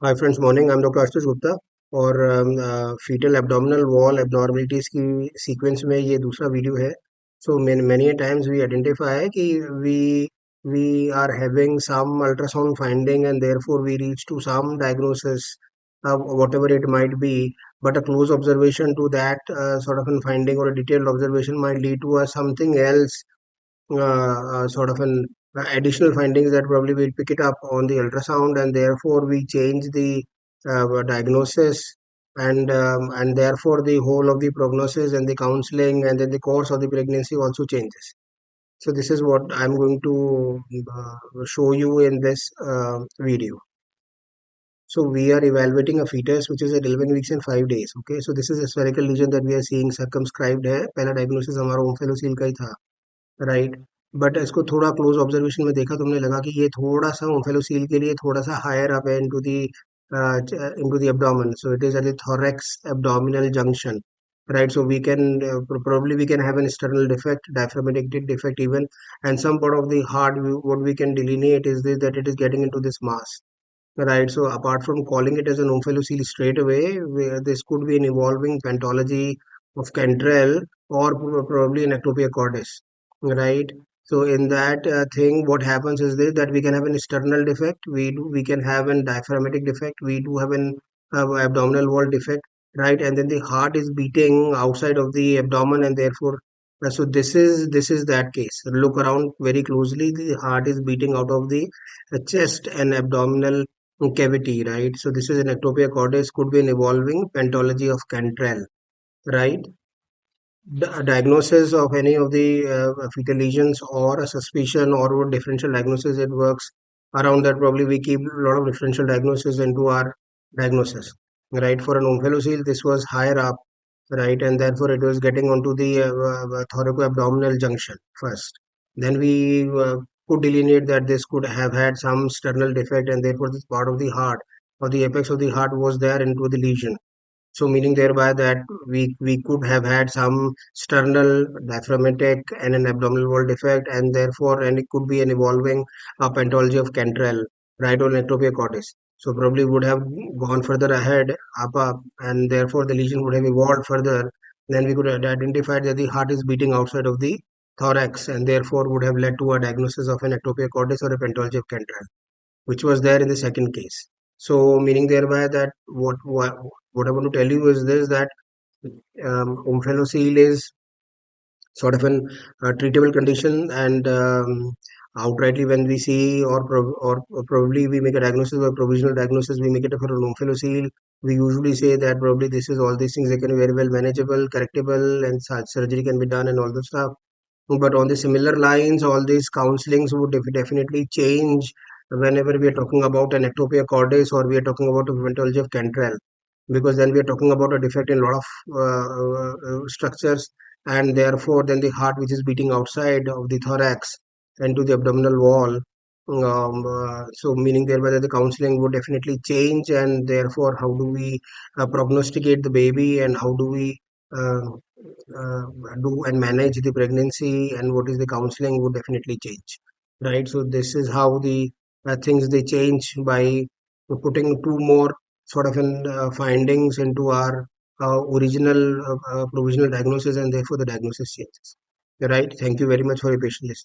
Hi friends, morning. I am doctor Ashutosh Gupta. और fetal abdominal wall abnormalities की sequence में ये दूसरा वीडियो है। So many times we identify कि we we are having some ultrasound finding and therefore we reach to some diagnosis, whatever it might be, but a close observation to that sort of a finding or a detailed observation might lead to something else, sort of an additional findings that probably we'll pick it up on the ultrasound, and therefore we change the diagnosis, and therefore the whole of the prognosis and the counseling and then the course of the pregnancy also changes. So this is what I'm going to show you in this video. So we are evaluating a fetus which is at 11 weeks and 5 days. Okay, so this is a spherical lesion that we are seeing circumscribed है. पहला diagnosis हमारा ओम्फेलोसील का ही था, right. But इसको थोड़ा close observation में देखा तो हमने लगा कि ये थोड़ा सा ओम्फेलोसील के लिए थोड़ा सा हायर अप है into the abdomen, so it is at the thorax abdominal junction, right? So we can probably we can have an external defect, diaphragmatic defect even, and some part of the heart, what we can delineate is this, that it is getting into this mass, right? So apart from calling it as an omphalocele straight away, this could be an evolving pathology of Cantrell, or probably an Ectopia Cordis, right? So in that thing, what happens is this, that we can have an external defect, we can have an diaphragmatic defect, we do have an abdominal wall defect, right? And then the heart is beating outside of the abdomen, and therefore, so this is that case. Look around very closely. The heart is beating out of the chest and abdominal cavity, right? So this is an ectopia cordis, could be an evolving pathology of Cantrell, right? The diagnosis of any of the fetal lesions or a suspicion or a differential diagnosis, it works around that. Probably we keep a lot of differential diagnosis into our diagnosis, right? For an omphalocele, this was higher up, right? And therefore it was getting onto the thoraco-abdominal junction first. Then we could delineate that this could have had some sternal defect, and therefore this part of the heart or the apex of the heart was there into the lesion. So meaning thereby that we could have had some sternal, diaphragmatic, and an abdominal wall defect, and therefore, and it could be an evolving pathology of Cantrell, right, or Ectopia cordis. So probably would have gone further ahead, up, and therefore the lesion would have evolved further. Then we could have identified that the heart is beating outside of the thorax, and therefore would have led to a diagnosis of an Ectopia cordis or a pathology of Cantrell, which was there in the second case. So meaning thereby that what I want to tell you is this, that omphalocele is sort of an treatable condition, and outrightly when we see, or probably we make a diagnosis or provisional diagnosis, we make it for an omphalocele. We usually say that probably this is all these things, they can be very well manageable, correctable, and surgery can be done and all the stuff. But on the similar lines, all these counselings would definitely change whenever we are talking about an ectopia cordis or we are talking about a pathology of Cantrell, because then we are talking about a defect in a lot of structures, and therefore then the heart which is beating outside of the thorax and to the abdominal wall. So meaning thereby that the counseling would definitely change, and therefore how do we prognosticate the baby, and how do we uh, uh, do and manage the pregnancy, and what is the counseling would definitely change, right? So this is how the things they change by putting two more sort of findings into our original provisional diagnosis, and therefore the diagnosis changes, right? Thank you very much for your patient listening.